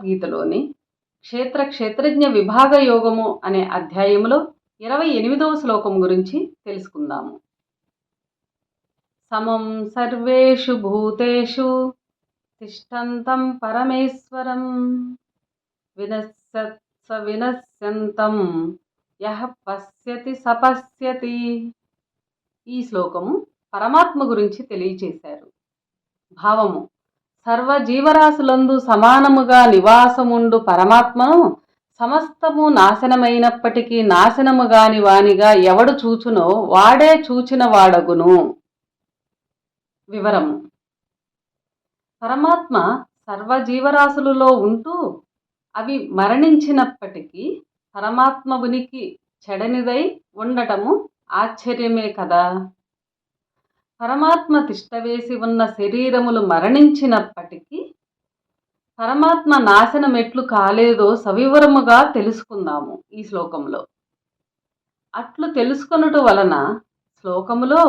భగవద్గీతలోని క్షేత్రజ్ఞ విభాగ యోగము అనే అధ్యాయములో 28వ శ్లోకం గురించి తెలుసుకుందాము. సమం సర్వేషు భూతేషు తిష్టంతం పరమేశ్వరం వినశ్యంతం యః పశ్యతి సపశ్యతి. ఈ శ్లోకము పరమాత్మ గురించి తెలియచేశారు. భావము: సర్వ జీవరాశులందు సమానముగా నివాసముండు పరమాత్మను సమస్తము నాశనమైనప్పటికీ నాశనము గాని వానిగా ఎవడు చూచునో వాడే చూచిన వాడగును. వివరము: పరమాత్మ సర్వ జీవరాశులలో ఉంటూ అవి మరణించినప్పటికీ పరమాత్మ ఉనికి చెడనిదై ఉండటము ఆశ్చర్యమే కదా. పరమాత్మ తిష్టవేసి ఉన్న శరీరములు మరణించినప్పటికీ పరమాత్మ నాశనం ఎట్లు కాలేదో సవివరముగా తెలుసుకుందాము ఈ శ్లోకంలో. అట్లు తెలుసుకొనుట వలన శ్లోకములో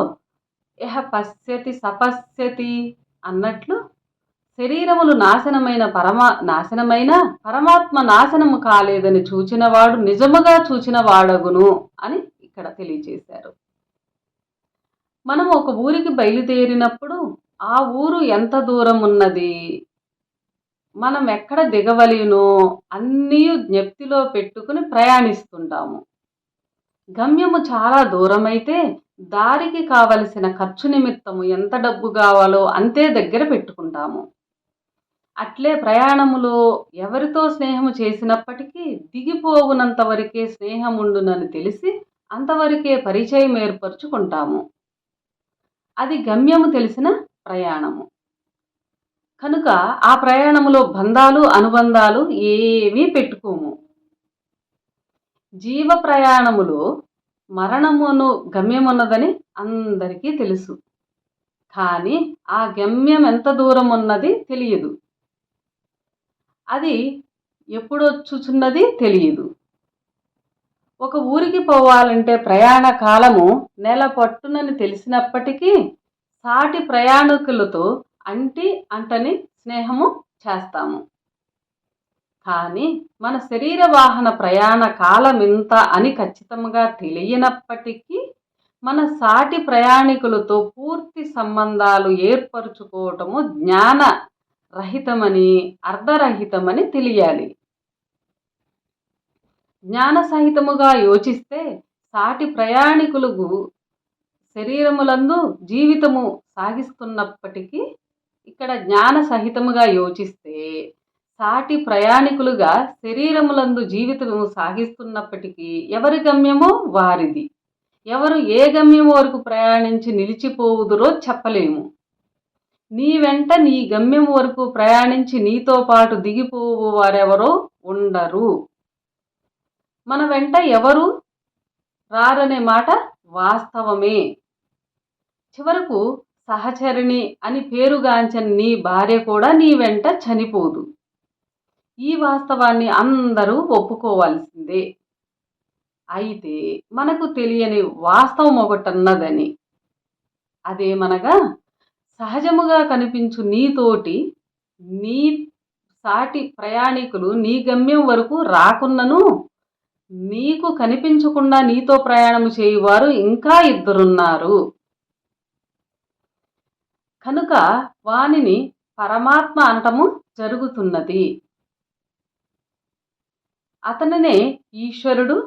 యః పశ్యతి సపశ్యతి అన్నట్లు శరీరములు నాశనమైన పరమాత్మ నాశనము కాలేదని చూచినవాడు నిజముగా చూచిన వాడగును అని ఇక్కడ తెలియజేశారు. మనం ఒక ఊరికి బయలుదేరినప్పుడు ఆ ఊరు ఎంత దూరం ఉన్నది, మనం ఎక్కడ దిగవలెనో అన్నీ జ్ఞప్తిలో పెట్టుకుని ప్రయాణిస్తుంటాము. గమ్యము చాలా దూరమైతే దారికి కావలసిన ఖర్చు నిమిత్తము ఎంత డబ్బు కావాలో అంతే దగ్గర పెట్టుకుంటాము. అట్లే ప్రయాణములో ఎవరితో స్నేహము చేసినప్పటికీ దిగిపోవునంత వరకే స్నేహముండునని తెలిసి అంతవరకే పరిచయం ఏర్పరచుకుంటాము. అది గమ్యము తెలిసిన ప్రయాణము కనుక ఆ ప్రయాణములో బంధాలు అనుబంధాలు ఏమీ పెట్టుకోము. జీవ ప్రయాణములో మరణమును గమ్యమున్నదని అందరికీ తెలుసు, కానీ ఆ గమ్యం ఎంత దూరం ఉన్నది తెలియదు, అది ఎప్పుడొచ్చుచున్నది తెలియదు. ఒక ఊరికి పోవాలంటే ప్రయాణ కాలము నెల పట్టునని తెలిసినప్పటికీ సాటి ప్రయాణికులతో అంటని స్నేహము చేస్తాము. కానీ మన శరీర వాహన ప్రయాణ కాలం ఇంత అని ఖచ్చితంగా తెలియనప్పటికీ మన సాటి ప్రయాణికులతో పూర్తి సంబంధాలు ఏర్పరచుకోవటము జ్ఞాన రహితమని అర్ధరహితమని తెలియాలి. జ్ఞాన సహితముగా యోచిస్తే సాటి ప్రయాణికులకు శరీరములందు జీవితము సాగిస్తున్నప్పటికీ ఇక్కడ జ్ఞాన సహితముగా యోచిస్తే సాటి ప్రయాణికులుగా శరీరములందు జీవితము సాగిస్తున్నప్పటికీ ఎవరి గమ్యమో వారిది. ఎవరు ఏ గమ్యం వరకు ప్రయాణించి నిలిచిపోవుదురో చెప్పలేము. నీ వెంట నీ గమ్యం వరకు ప్రయాణించి నీతో పాటు దిగిపోవు వారెవరో ఉండరు. మన వెంట ఎవరు రారనే మాట వాస్తవమే. చివరకు సహచరిణి అని పేరుగాంచని నీ భార్య కూడా నీ వెంట చనిపోదు. ఈ వాస్తవాన్ని అందరూ ఒప్పుకోవాల్సిందే. అయితే మనకు తెలియని వాస్తవం ఒకటన్నదని, అదేమనగా సహజముగా కనిపించు నీతోటి నీ సాటి ప్రయాణికులు నీ గమ్యం వరకు రాకున్నను నీకు కనిపించకుండా నీతో ప్రయాణము చేయువారు ఇంకా ఇద్దరున్నారు. కనుక వానిని పరమాత్మ అంటము జరుగుతున్నది. అతనినే ఈశ్వరుడు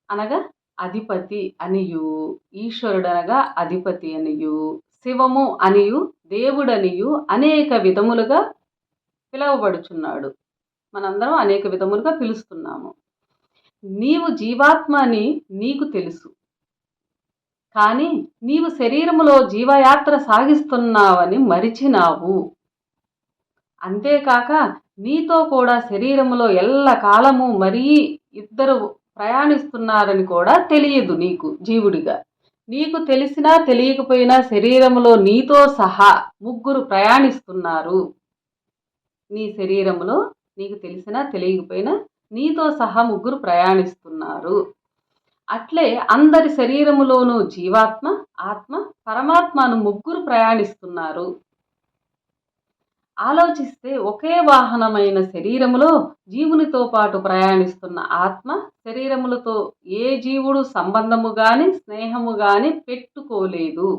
అనగా అధిపతి అనియు, ఈశ్వరుడు అనగా అధిపతి అనియు, శివము అనియు, దేవుడనియు అనేక విధములుగా పిలువబడుచున్నాడు. మనందరం అనేక విధములుగా పిలుస్తున్నాము. నీవు జీవాత్మ అని నీకు తెలుసు, కానీ నీవు శరీరములో జీవయాత్ర సాగిస్తున్నావని మరిచినావు. అంతేకాక నీతో కూడా శరీరములో ఎల్లకాలము మరీ ఇద్దరు ప్రయాణిస్తున్నారని కూడా తెలియదు నీకు జీవుడిగా. నీకు తెలిసినా తెలియకపోయినా శరీరములో నీతో సహా ముగ్గురు ప్రయాణిస్తున్నారు. నీ శరీరములో నీకు తెలిసినా తెలియకపోయినా నీతో సహా ముగ్గురు ప్రయాణిస్తున్నారు. అట్లే అందరి శరీరములోనూ జీవాత్మ, ఆత్మ, పరమాత్మను ముగ్గురు ప్రయాణిస్తున్నారు. ఆలోచిస్తే ఒకే వాహనమైన శరీరములో జీవునితో పాటు ప్రయాణిస్తున్న ఆత్మ శరీరములతో ఏ జీవుడు సంబంధము గాని స్నేహము గాని పెట్టుకోలేదు.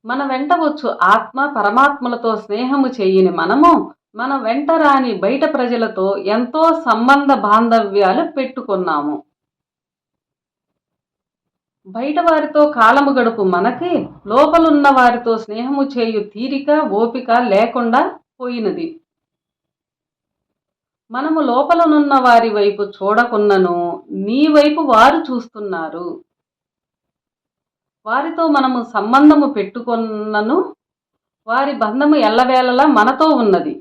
మన వెంట వచ్చు ఆత్మ పరమాత్మలతో స్నేహము చేయని మనము మన వెంట రాని బయట ప్రజలతో ఎంతో సంబంధ బాంధవ్యాలు పెట్టుకున్నాము. బయట వారితో కాలము గడుపు మనకి లోపలున్న వారితో స్నేహము చేయు తీరిక ఓపిక లేకుండా పోయినది. మనము లోపలనున్న వారి వైపు చూడకున్నను నీ వైపు వారు చూస్తున్నారు. వారితో మనము సంబంధము పెట్టుకున్నను వారి బంధము ఎల్లవేళలా మనతో ఉన్నది.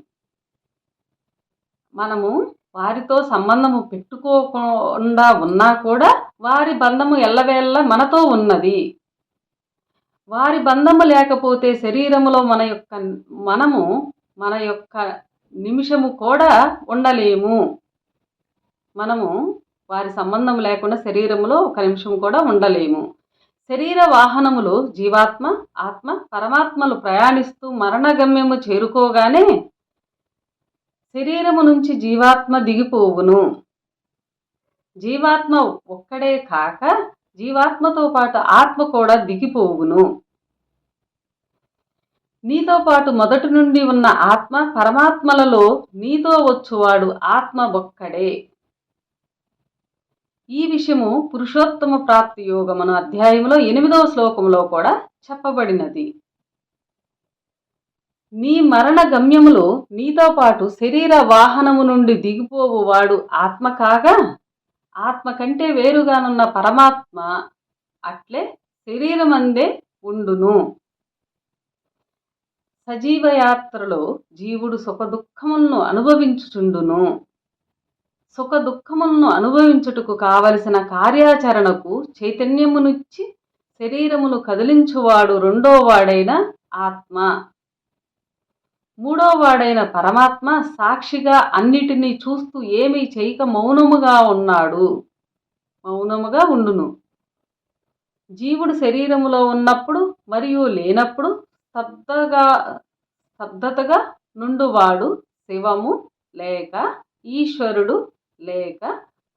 మనము వారితో సంబంధము పెట్టుకోకుండా ఉన్నా కూడా వారి బంధము ఎల్లవేళలా మనతో ఉన్నది. వారి బంధము లేకపోతే శరీరములో మనము మన యొక్క నిమిషము కూడా ఉండలేము. మనము వారి సంబంధం లేకుండా శరీరములో ఒక నిమిషం కూడా ఉండలేము. శరీర వాహనములో జీవాత్మ ఆత్మ పరమాత్మలు ప్రయాణిస్తూ మరణగమ్యము చేరుకోగానే శరీరము నుంచి జీవాత్మ దిగిపోవును. జీవాత్మ ఒక్కడే కాక జీవాత్మతో పాటు ఆత్మ కూడా దిగిపోవును. నీతో పాటు మొదటి నుండి ఉన్న ఆత్మ పరమాత్మలలో నీతో వచ్చువాడు ఆత్మ ఒక్కడే. ఈ విషయము పురుషోత్తమ ప్రాప్తి యోగమున అధ్యాయంలో 8వ శ్లోకంలో కూడా చెప్పబడినది. నీ మరణ గమ్యములో నీతో పాటు శరీర వాహనము నుండి దిగిపోవు వాడు ఆత్మ కాగా ఆత్మ కంటే వేరుగానున్న పరమాత్మ అట్లే శరీరమందే ఉండును. సజీవయాత్రలో జీవుడు సుఖదుఖములను అనుభవించుచుండును. సుఖదుఖములను అనుభవించుటకు కావలసిన కార్యాచరణకు చైతన్యమునిచ్చి శరీరమును కదిలించువాడు రెండో వాడైన ఆత్మ. మూడో వాడైన పరమాత్మ సాక్షిగా అన్నిటినీ చూస్తూ ఏమీ చేయక మౌనముగా ఉండును. జీవుడు శరీరములో ఉన్నప్పుడు మరియు లేనప్పుడు స్తబ్దతగా నుండువాడు శివము లేక ఈశ్వరుడు లేక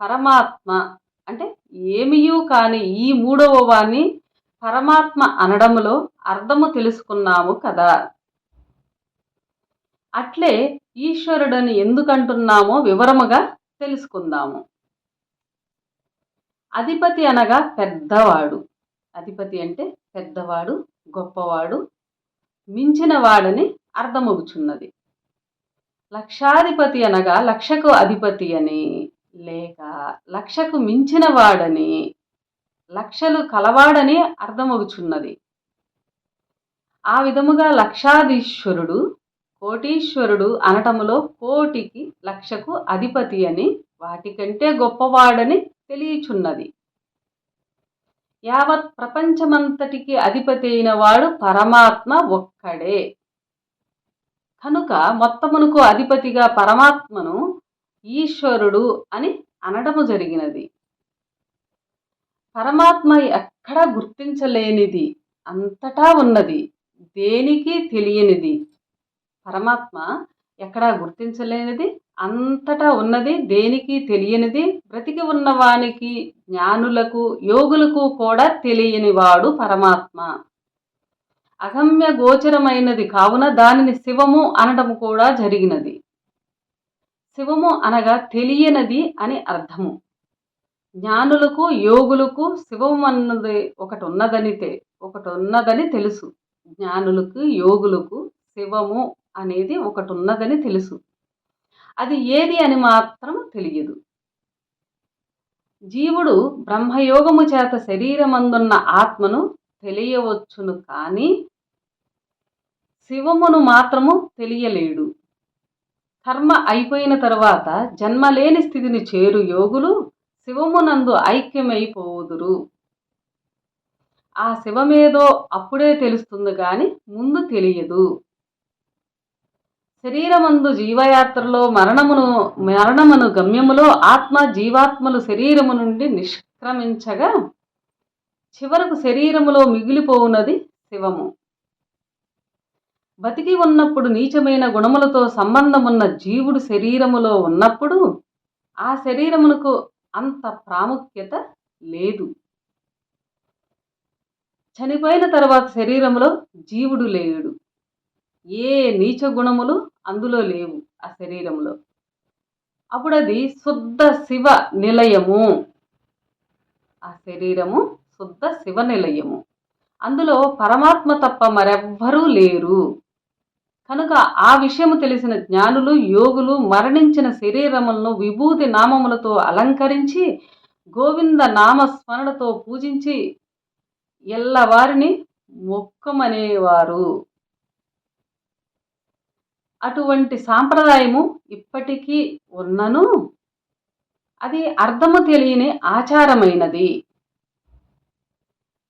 పరమాత్మ. అంటే ఏమియూ కాని ఈ మూడవ వాణ్ణి పరమాత్మ అనడములో అర్థము తెలుసుకున్నాము కదా. అట్లే ఈశ్వరుడని ఎందుకంటున్నామో వివరముగా తెలుసుకుందాము. అధిపతి అనగా పెద్దవాడు. అధిపతి అంటే పెద్దవాడు, గొప్పవాడు, మించిన వాడని అర్థమవుచున్నది. లక్షాధిపతి అనగా లక్షకు అధిపతి అని లేక లక్షకు మించిన వాడని, లక్షలు కలవాడని అర్థమవుచున్నది. ఆ విధముగా లక్షాధీశ్వరుడు కోటీశ్వరుడు అనటములో కోటికి లక్షకు అధిపతి అని వాటికంటే గొప్పవాడని తెలియచున్నది. యావత్ ప్రపంచమంతటికి అధిపతి అయిన వాడు పరమాత్మ ఒక్కడే. కనుక మొత్తమునకు అధిపతిగా పరమాత్మను ఈశ్వరుడు అని అనడము జరిగినది. పరమాత్మ ఎక్కడా గుర్తించలేనిది, అంతటా ఉన్నది, దేనికి తెలియనిది. పరమాత్మ ఎక్కడా గుర్తించలేనిది, అంతటా ఉన్నది, దేనికి తెలియనిది, బ్రతికి ఉన్నవానికి జ్ఞానులకు యోగులకు కూడా తెలియనివాడు పరమాత్మ. అగమ్య గోచరమైనది కావున దానిని శివము అనడం కూడా జరిగినది. శివము అనగా తెలియనిది అని అర్థము. జ్ఞానులకు యోగులకు శివము అన్నది ఒకటి ఉన్నదని తెలుసు. జ్ఞానులకు యోగులకు శివము అనేది ఒకటి ఉన్నదని తెలుసు. అది ఏది అని మాత్రం తెలియదు. జీవుడు బ్రహ్మయోగము చేత శరీరమందున్న ఆత్మను తెలియవచ్చును కానీ శివమును మాత్రము తెలియలేడు. కర్మ అయిపోయిన తరువాత జన్మలేని స్థితిని చేరు యోగులు శివమునందు ఐక్యమైపోదురు. ఆ శివమేదో అప్పుడే తెలుస్తుంది కానీ ముందు తెలియదు. శరీరమందు జీవయాత్రలో మరణమును గమ్యములో ఆత్మ జీవాత్మలు శరీరము నుండి నిష్క్రమించగా చివరకు శరీరములో మిగిలిపోవునది శివము. బతికి ఉన్నప్పుడు నీచమైన గుణములతో సంబంధమున్న జీవుడు శరీరములో ఉన్నప్పుడు ఆ శరీరమునకు అంత ప్రాముఖ్యత లేదు. చనిపోయిన తర్వాత శరీరంలో జీవుడు లేడు. ఏ నీచ గుణములు అందులో లేవు ఆ శరీరంలో. అప్పుడది శుద్ధ శివ నిలయము. ఆ శరీరము శుద్ధ శివ నిలయము. అందులో పరమాత్మ తప్ప మరెవ్వరూ లేరు. కనుక ఆ విషయము తెలిసిన జ్ఞానులు, యోగులు మరణించిన శరీరములను విభూతి నామములతో అలంకరించి గోవింద నామస్మరణతో పూజించి ఎల్లవారిని మొక్కమనేవారు. అటువంటి సాంప్రదాయము ఇప్పటికీ ఉన్నను అది అర్థము తెలియని ఆచారమైనది.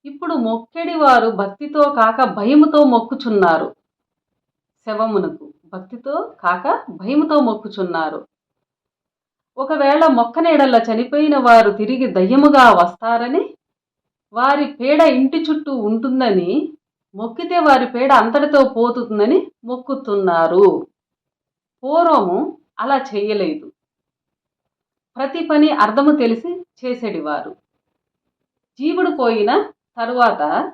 ఇప్పుడు మొక్కెడి వారు భక్తితో కాక భయముతో మొక్కుచున్నారు. శవమునకు భక్తితో కాక భయముతో మొక్కుచున్నారు. ఒకవేళ మొక్కనేడల్ల చనిపోయిన వారు తిరిగి దయ్యముగా వస్తారని, వారి పేడ ఇంటి చుట్టూ ఉంటుందని, మొక్కితే వారి పేడ అంతటితో పోతుందని మొక్కుతున్నారు. పూర్వము అలా చేయలేదు. ప్రతి పని అర్థము తెలిసి చేసేటివారు. జీవుడు పోయిన తరువాత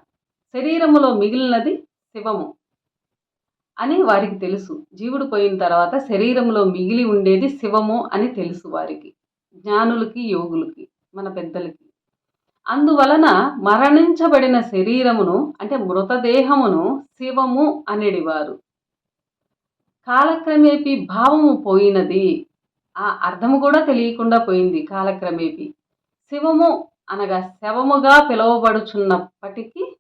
శరీరములో మిగిలినది శివము అని వారికి తెలుసు. జీవుడు పోయిన తర్వాత శరీరంలో మిగిలి ఉండేది శివము అని తెలుసు వారికి, జ్ఞానులకి, యోగులకి, మన పెద్దలకి. అందువలన మరణించబడిన శరీరమును అంటే మృతదేహమును శివము అనేడివారు. కాలక్రమేపీ భావము పోయినది, ఆ అర్థము కూడా తెలియకుండా పోయింది కాలక్రమేపీ. శివము అనగా శవముగా పిలువబడుచున్నప్పటికీ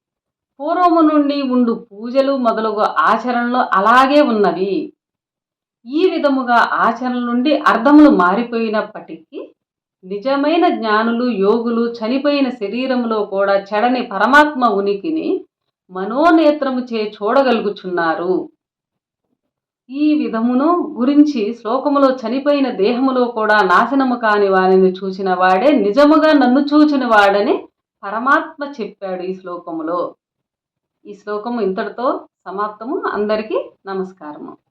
పూర్వము నుండి ఉండు పూజలు మొదలగు ఆచరణలు అలాగే ఉన్నవి. ఈ విధముగా ఆచరణ నుండి అర్థములు మారిపోయినప్పటికీ నిజమైన జ్ఞానులు, యోగులు చనిపోయిన శరీరములో కూడా చెడని పరమాత్మ ఉనికిని మనోనేత్రముచే చూడగలుగుచున్నారు. ఈ విధమును గురించి శ్లోకములో చనిపోయిన దేహములో కూడా నాశనము కాని వారిని చూచిన వాడే నిజముగా నన్ను చూచిన వాడని పరమాత్మ చెప్పాడు ఈ శ్లోకములో. ఈ శ్లోకము ఇంతటితో సమాప్తము. అందరికీ నమస్కారము.